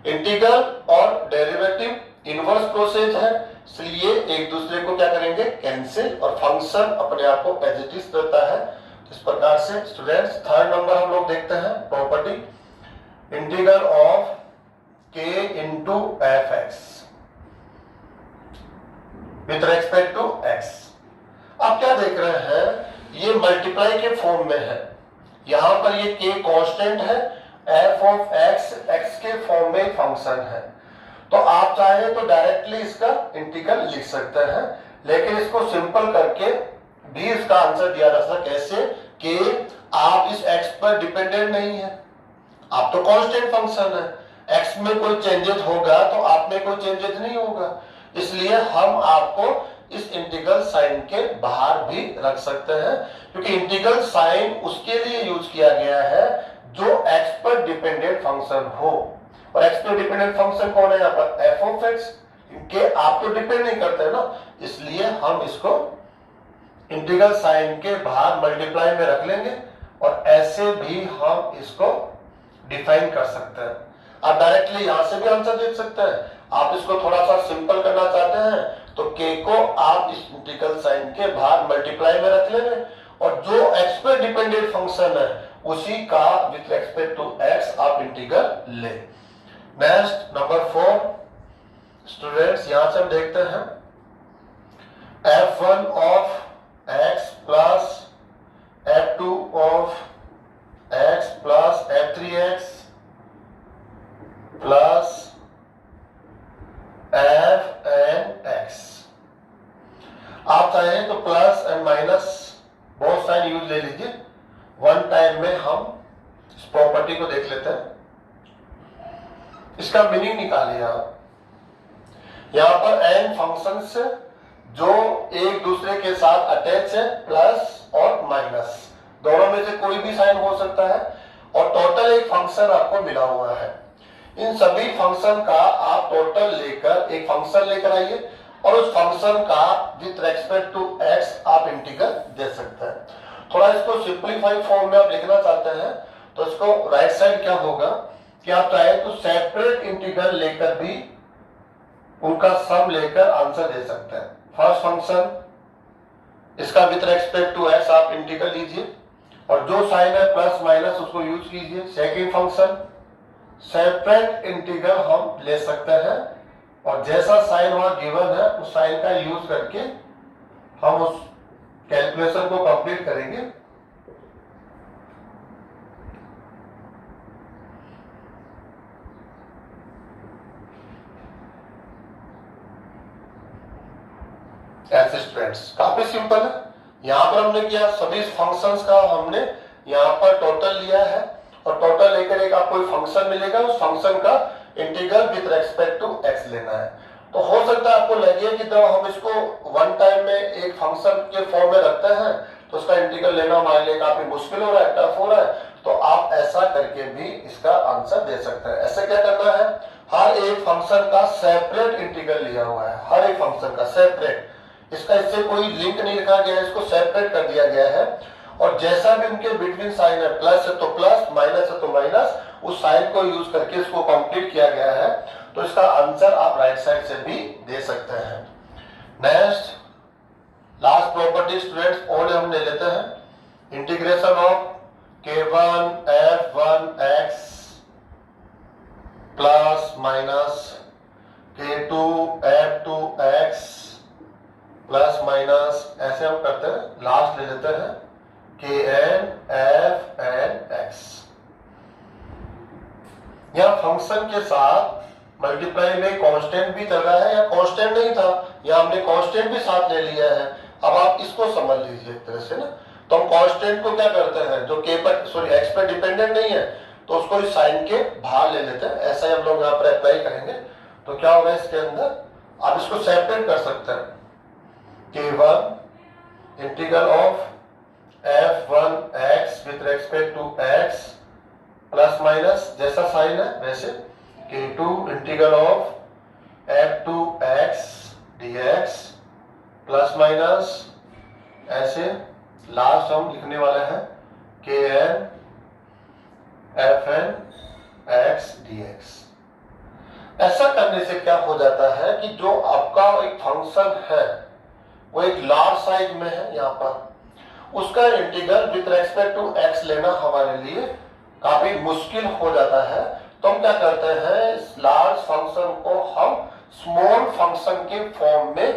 इंटीग्रल और डेरिवेटिव इनवर्स प्रोसेस है, इसलिए एक दूसरे को क्या करेंगे, कैंसिल, और फंक्शन अपने आप को एज इट इज रहता है। इस प्रकार से स्टूडेंट्स थर्ड नंबर हम लोग देखते हैं property, integral of k into f x with respect to x. अब क्या देख रहे हैं, ये मल्टीप्लाई के फॉर्म में है, यहां पर ये के कांस्टेंट है, एफ ऑफ एक्स एक्स के फॉर्म में फंक्शन है। तो आप चाहे तो डायरेक्टली इसका इंटीग्रल लिख सकते हैं, लेकिन इसको सिंपल करके भी इसका आंसर दिया जा सकता है। कैसे कि आप इस एक्स पर डिपेंडेंट नहीं है, आप तो कांस्टेंट फंक्शन है, एक्स में कोई चेंजेस होगा तो आप में कोई चेंजेस नहीं होगा, इसलिए हम आपको इस इंटीग्रल साइन के बाहर भी रख सकते हैं, क्योंकि इंटीग्रल साइन उसके लिए यूज किया गया है जो एक्स पर डिपेंडेंट फंक्शन हो, और एक्स पर डिपेंडेंट फंक्शन कौन है यहाँ पर, एफ ऑफ एक्स, के आप तो डिपेंड नहीं करते ना, इसलिए हम इसको इंटीग्रल साइन के बाहर मल्टीप्लाई में रख लेंगे और ऐसे भी हम इसको डिफाइन कर सकते हैं। आप डायरेक्टली यहां से भी आंसर देख सकते हैं, आप इसको थोड़ा सा सिंपल करना चाहते हैं तो के को आप इस इंटीग्रल साइन के बाहर मल्टीप्लाई में रख लेंगे और जो एक्स पर डिपेंडेंट फंक्शन है उसी का विथ रेस्पेक्ट टू एक्स आप इंटीग्रल ले। नेक्स्ट नंबर 4 स्टूडेंट्स, यहां से हम देखते हैं f1 of x plus f2 of x plus f3x plus f(x). आप चाहें तो प्लस एंड माइनस बहुत साइन यूज ले लीजिए, वन टाइम में हम इस प्रॉपर्टी को देख लेते हैं। इसका मीनिंग निकालिए आप। यहां पर n फंक्शंस जो एक दूसरे के साथ अटैच है, प्लस और माइनस, दोनों में से कोई भी साइन हो सकता है, और टोटल एक फंक्शन आपको मिला हुआ है। इन सभी फंक्शन का आप टोटल लेकर एक फंक्शन लेकर आइए और उस फंक्शन का विथ रेस्पेक्ट टू x आप इंटीग्रल दे सकते हैं। थोड़ा इसको सिंपलीफाइड फॉर्म में आप लिखना चाहते हैं तो इसको राइट साइड क्या होगा कि आप चाहे तो सेपरेट इंटीग्रल लेकर भी उनका सम लेकर आंसर दे सकते हैं। फर्स्ट फंक्शन इसका विथ रेस्पेक्ट टू x आप इंटीग्रल लीजिए और जो साइन है प्लस माइनस उसको यूज कीजिए। सेकेंड फंक्शन सेपरेट इंटीग्रल हम ले सकते हैं और जैसा साइन वहां गिवन है उस साइन का यूज करके हम उस कैलकुलेशन को कंप्लीट करेंगे। ऐसे स्टूडेंट्स काफी सिंपल है। यहां पर हमने किया सभी फंक्शंस का हमने यहां पर टोटल लिया है और टोटल लेकर एक आपको फंक्शन मिलेगा, उस फंक्शन का integral with respect to x लेना है। तो हो सकता है आपको लगे कि जब हम इसको वन टाइम में एक फंक्शन के फॉर्म में रखते हैं तो उसका इंटीग्रल लेना हमारे लिए काफी मुश्किल हो रहा है, टफ हो रहा है, तो आप ऐसा करके भी इसका आंसर दे सकते हैं। ऐसे क्या करना है, हर एक फंक्शन का सेपरेट इंटीग्रल लिया हुआ है, हर एक फंक्शन का सेपरेट, इसका इससे कोई लिंक नहीं रखा गया है, इसको सेपरेट कर दिया गया है और जैसा भी उनके बिटवीन साइन है, प्लस है तो प्लस, माइनस है तो माइनस, उस साइन को यूज करके इसको कंप्लीट किया गया है। तो इसका आंसर आप राइट साइड से भी दे सकते हैं। नेक्स्ट लास्ट प्रॉपर्टी स्टूडेंट्स और हम ले लेते हैं। Integration of k1 f1 x plus minus k2 f2 x plus minus, ऐसे हम करते हैं। लास्ट ले लेते हैं kn fn x। यहां फंक्शन के साथ मल्टीप्लाई में कांस्टेंट भी चल रहा है या कांस्टेंट नहीं था, या हमने कांस्टेंट भी साथ ले लिया है। अब आप इसको समझ लीजिए एक तरह से ना, तो हम कांस्टेंट को क्या करते हैं, जो k पर सॉरी x पर डिपेंडेंट नहीं है तो उसको इस साइन के बाहर ले लेते हैं। ऐसा ही हम लोग यहाँ पर अप्लाई करेंगे तो क्या होगा इसके अंदर, आप इसको सेपरेट कर सकते हैं। k1 integral of f1 x with respect to x plus minus, जैसा साइन है वैसे k2 integral of f2 x dx plus minus, ऐसे लास्ट हम लिखने वाले हैं kn fn x dx। ऐसा करने से क्या हो जाता है कि जो आपका एक फंक्शन है वो एक लार्ज साइज में है, यहाँ पर उसका integral with respect to x लेना हमारे लिए काफी मुश्किल हो जाता है। तो हम क्या करते हैं, इस लार्ज फंक्शन को हम स्मॉल फंक्शन के फॉर्म में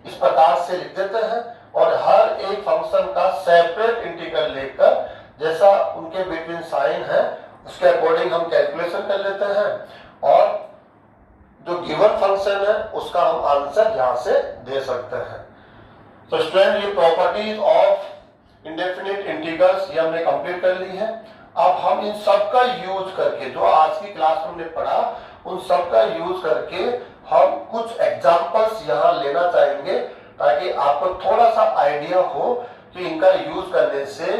इस प्रकार से लिख देते हैं और हर एक फंक्शन का सेपरेट इंटीग्रल लेकर जैसा उनके बिटवीन साइन है उसके अकॉर्डिंग हम कैलकुलेशन कर लेते हैं और जो गिवन फंक्शन है उसका हम आंसर यहां से दे सकते हैं। तो स्टूडेंट ये प्रॉपर्टीज ऑफ इंडेफिनिट इंटीग्रल्स ये हमने कंप्लीट कर ली है। अब हम इन सब का यूज करके जो आज की क्लास में हमने पढ़ा उन सब का यूज करके हम कुछ एग्जांपल्स यहाँ लेना चाहेंगे ताकि आपको थोड़ा सा आइडिया हो कि इनका यूज करने से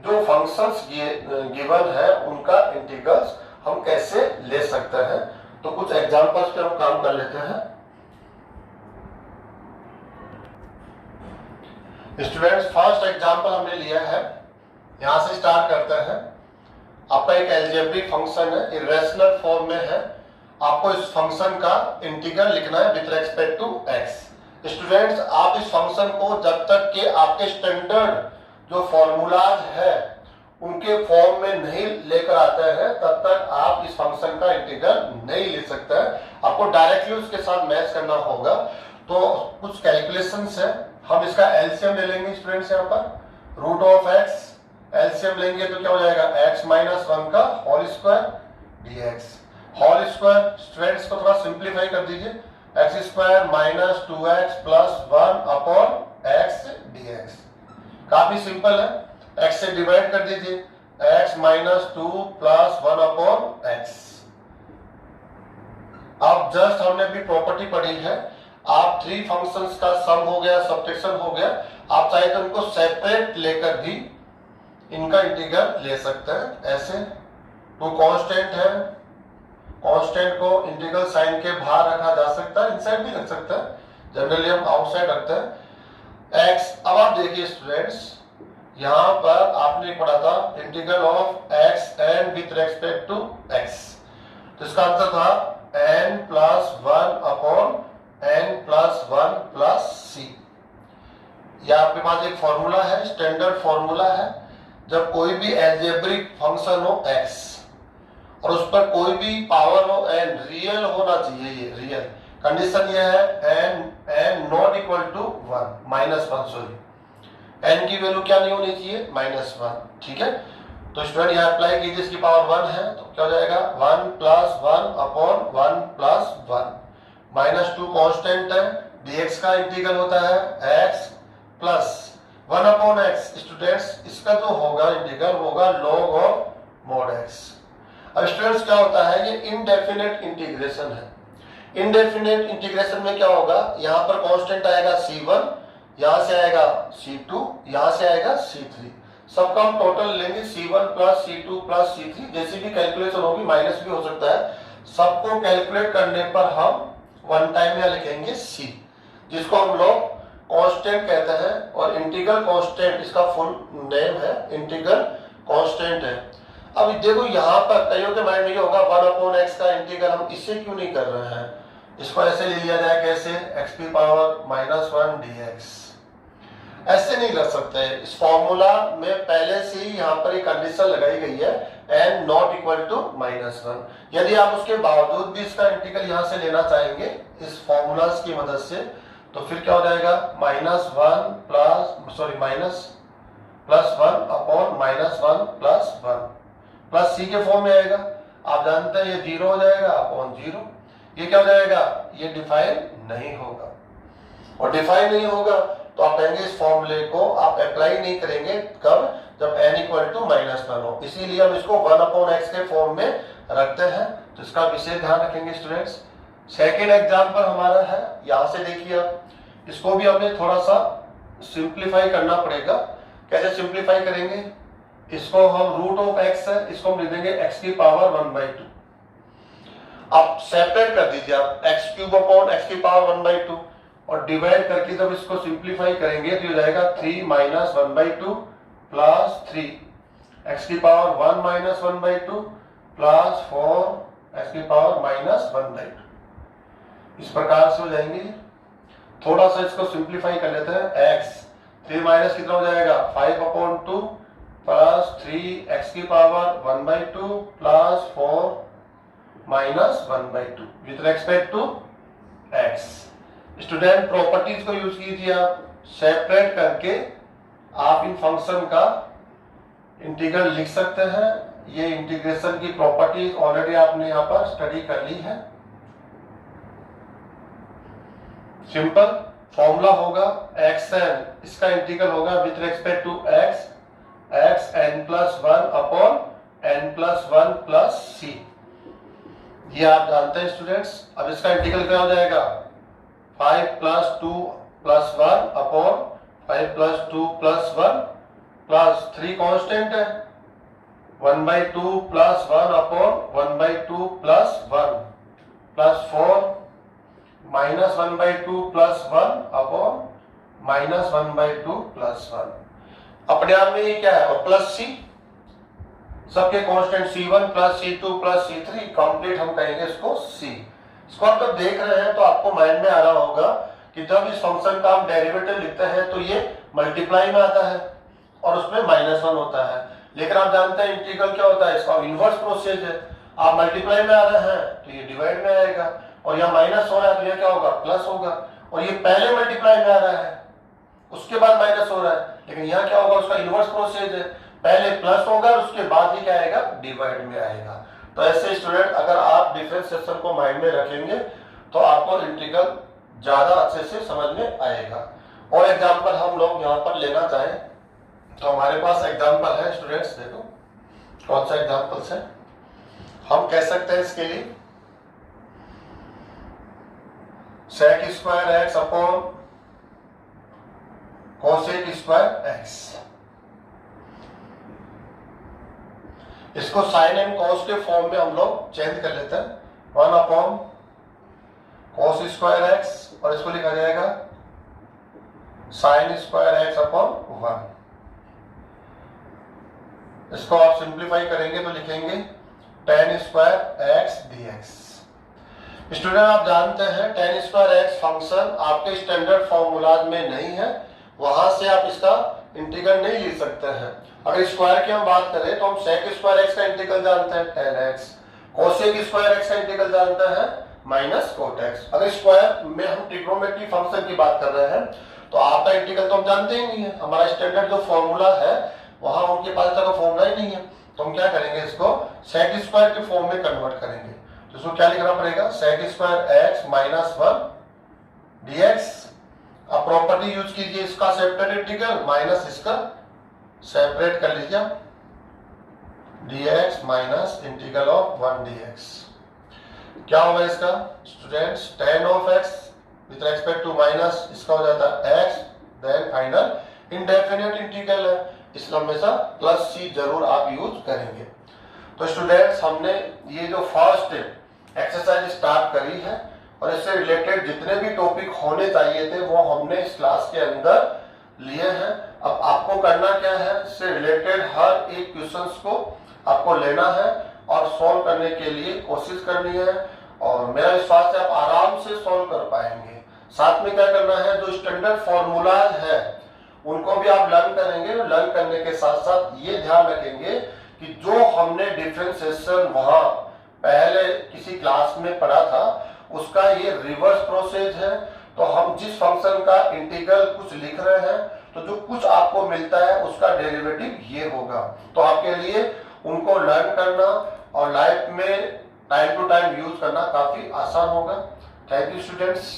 जो फंक्शंस गिवन है उनका इंटीग्रल्स हम कैसे ले सकते हैं। तो कुछ एग्जांपल्स पे हम काम कर लेते हैं। स्टूडेंट्स फर्स्ट एग्जांपल हमने लिया है, यहां से स्टार्ट करते हैं। आपका एक अलजेब्रिक फंक्शन है, इरेशनल फॉर्म में है, आपको इस फंक्शन का इंटीग्रल लिखना है with respect to x। Students आप इस फंक्शन को जब तक के आपके स्टैंडर्ड जो फॉर्मूलाज है उनके फॉर्म में नहीं लेकर आते हैं तब तक आप इस फंक्शन का इंटीग्रल नहीं ले सकते हैं। आपको डायरेक्टली उसके साथ मैच करना होगा। तो कुछ कैलकुलेशंस है, हम इसका एलसीएम ले लेंगे स्टूडेंट्स। यहाँ पर रूट ऑफ x एलसीएम लेंगे तो क्या हो जाएगा, x माइनस 1 का whole square dx। Whole square students को थोड़ा सिंप्लीफाई कर दीजिए, x square minus 2x plus 1 upon x dx। काफी सिंपल है, x से डिवाइड कर दीजिए, x minus 2 plus 1 upon x। अब जस्ट हमने भी प्रॉपर्टी पढ़ी है, आप थ्री फंक्शंस का सम हो गया, सब्ट्रैक्शन हो गया, आप चाहे तो उनको सेपरेट लेकर भी इनका इंटीग्रल ले सकते हैं। ऐसे तो कांस्टेंट है, कांस्टेंट को इंटीग्रल साइन के बाहर रखा जा सकता है, इनसाइड भी रख सकता है, जनरली हम आउटसाइड रखते हैं। एक्स, अब आप देखिए स्टूडेंट्स, यहां पर आपने पढ़ा था integral of X N with respect to X, तो इसका आंसर था n plus 1 upon n plus 1 plus C. यह आपके पास एक फॉर्मूला है, स्टैंडर्ड फॉर्मूला है, जब कोई भी एल्जेब्रिक फंक्शन हो x और उस पर कोई भी पावर हो n, रियल होना चाहिए, ये रियल कंडीशन ये है, n not equal to 1 minus 1, sorry n की वैल्यू क्या नहीं होनी चाहिए, -1, ठीक है। तो स्टूडेंट यहाँ अप्लाई कीजिए, इसकी पावर 1 है तो क्या हो जाएगा 1 प्लस 1 अपॉन 1 प्लस 1, -2 कांस्टेंट है, dx का इंटीग्रल होता है x plus 1 upon x। Students इसका जो होगा इंटीग्रल होगा log ऑफ mod x। अब स्टूडेंट्स क्या होता है, ये इनडेफिनेट इंटीग्रेशन है। इनडेफिनेट इंटीग्रेशन में क्या होगा, यहाँ पर कांस्टेंट आएगा c1, यहाँ से आएगा c2, यहाँ से आएगा c3, सबका हम टोटल लेंगे c1 plus c2 plus c3, जैसी भी कैलकुलेशन होगी माइनस भी हो सकता है, सबको कैलकुलेट करने पर हम वन टाइम में लिखेंगे c, जिसको हम लोग कांस्टेंट कहते हैं, और इंटीग्रल कांस्टेंट इसका फुल नेम है, इंटीग्रल कांस्टेंट है। अब देखो यहाँ पर कईयों के माइंड में ये होगा 1 अपॉन x का इंटीग्रल हम इससे क्यों नहीं कर रहे हैं, इसको ऐसे ले लिया जाए, कैसे, x की पावर -1 dx, ऐसे नहीं कर सकते। इस फॉर्मूला में पहले से ही यहाँ पर एक कंडीशन लगाई गई है, n नॉट इक्वल टू -1। यदि आप उसके बावजूद भी इसका इंटीग्रल यहाँ से लेना चाहेंगे इस फॉर्मूलाज की मदद से, तो फिर क्या हो जाएगा -1 plus 1 upon -1 plus 1 plus c के फॉर्म में आएगा। आप जानते हैं ये 0 हो जाएगा अपॉन 0, ये क्या हो जाएगा, ये डिफाइन नहीं होगा, और डिफाइन नहीं होगा तो आप कहेंगे इस फॉर्मूले को आप अप्लाई नहीं करेंगे, कब, जब n इक्वल टू -1 हो, इसीलिए हम इसको 1 अपॉन x के फॉर्म में रखते हैं। तो इसका विशेष ध्यान रखेंगे स्टूडेंट्स। सेकेंड एग्जाम्पल हमारा है, यहाँ से देखिए आप, इसको भी हमें थोड़ा सा सिंप्लीफाई करना पड़ेगा। कैसे सिंप्लीफाई करेंगे, इसको हम रूट ऑफ x है, इसको हम लिख देंगे x की पावर 1/2। आप सेपरेट कर दीजिए, आप x³ अपॉन x की पावर 1/2 और डिवाइड करके जब इसको सिंप्लीफाई करेंगे तो हो जाएगा 3 माइनस 1/2 प्लस 3 x की पावर 1 माइनस 1/2 प्लस 4 x की पावर -1/2। इस प्रकार से हो जाएंगे। थोड़ा सा इसको सिंप्लीफाई कर लेते हैं, x 3 माइनस कितना हो जाएगा 5/2 प्लस 3 x की power 1/2 plus 4 -1/2 with respect to x। Student properties को यूज कीजिए, आप सेपरेट करके आप इन फंक्शन का इंटीग्रल लिख सकते हैं। ये इंटीग्रेशन की प्रॉपर्टीज ऑलरेडी आपने यहाँ पर स्टडी कर ली है। सिंपल फॉर्मूला होगा xn, इसका इंटीग्रल होगा with respect to x, xn+1 upon n+1 plus c। ये आप जानते हैं स्टूडेंट्स। अब इसका इंटीग्रल क्या हो जाएगा 5 + 2 + 1 अपॉन 5 + 2 + 1 प्लस 3 कांस्टेंट है 1/2 + 1 अपॉन 1/2 + 1 प्लस 4 -1/2 + 1 अपॉन -1/2 + 1। अपने आप में ये क्या है, और प्लस c, सबके constant c1 + c2 + c3 complete हम कहेंगे इसको c। इसको आप जब देख रहे हैं तो आपको माइंड में आ रहा होगा कि जब इस फंक्शन का हम डेरिवेटिव लिखते हैं तो ये मल्टीप्लाई में आता है और उसमें -1 होता है, लेकिन आप जानते हैं इंटीग्रल क्या होता है, इसका इनवर्स प्रोसेस है। आप मल्टीप्लाई में आ रहे हैं तो ये डिवाइड में आएगा, और यहाँ माइनस हो रहा है तो ये क्या होगा प्लस होगा, और ये पहले मल्टीप्लाई में आ रहा है उसके बाद माइनस हो रहा है, लेकिन यहाँ क्या होगा उसका इनवर्स प्रोसेस है, पहले प्लस होगा उसके बाद ही क्या आएगा डिवाइड में आएगा। तो ऐसे स्टूडेंट अगर आप डिफरेंशिएशन को माइंड में रखेंगे तो आपको इंटीग्रल ज्यादा अच्छे से समझ में आएगा। और एग्जांपल हम लोग यहाँ पर लेना चाहें तो हमारे पास एग्जांपल है स्टूडेंट्स, देखो कौन सा एग्जांपल है। हम कह सकते हैं इसके लिए sec square x upon cosec square x. इसको साइन एंड कॉस के फॉर्म में हम लोग चेंज कर लेते हैं, 1 अपॉन कॉस स्क्वायर एक्स, और इसको लिखा जाएगा साइन स्क्वायर एक्स अपॉन 1। इसको आप सिंप्लीफाई करेंगे तो लिखेंगे tan square x dx। Student आप जानते हैं tan स्क्वायर एक्स फंक्शन आपके स्टैंडर्ड फॉर्मूलाज में नहीं है, वहां से आप इसका इंटीग्रल नहीं ले सकते हैं। अगर स्क्वायर की हम बात करें तो हम sec स्क्वायर एक्स का इंटीग्रल जानते हैं tan x, cosec square x का इंटीग्रल जानते हैं माइनस cot x। अगर स्क्वायर में हम ट्रिग्नोमेट्री फंक्शन की बात कर रहे हैं तो आपका इंटीग्रल तो हम जानते ही नहीं है, हमारा स्टैंडर्ड जो फॉर्मूला है वहां उनके पास का फॉर्मूला ही नहीं है, तो हम क्या करेंगे, इसको sec स्क्वायर के फॉर्म में कन्वर्ट करेंगे। तो इसको क्या लिखना पड़ेगा, sec square x minus 1 dx। अब प्रॉपर्टी यूज कीजिए, इसका सेपरेट इंटीग्रल माइनस इसका सेपरेट कर लीजिए dx minus integral of 1 dx। क्या होगा इसका students, tan of x with respect to minus इसका हो जाता है x, then final indefinite integral है, इसलिए हमेशा प्लस सी जरूर आप यूज करेंगे। तो स्टूडेंट्स हमने ये जो फर्स्ट एक्सरसाइज स्टार्ट करी है और इससे रिलेटेड जितने भी टॉपिक होने चाहिए थे वो हमने इस क्लास के अंदर लिए हैं। अब आपको करना क्या है, इससे रिलेटेड हर एक क्वेश्चंस को आपको लेना है और सॉल्व करने के लिए कोशिश करनी है, और मेरा विश्वास है आप आराम से सॉल्व कर पाएंगे। साथ में क्या करना है, जो स्टैंडर्ड फॉर्मूला है उनको भी आप लर्न करेंगे, लर्न करने के साथ साथ ये ध्यान रखेंगे कि जो हमने डिफरेंशिएशन वहां पहले किसी क्लास में पढ़ा था उसका ये रिवर्स प्रोसेस है। तो हम जिस फंक्शन का इंटीग्रल कुछ लिख रहे हैं तो जो कुछ आपको मिलता है उसका डेरिवेटिव ये होगा। तो आपके लिए उनको लर्न करना और लाइफ में टाइम टू टाइम यूज करना काफी आसान होगा। Thank you students.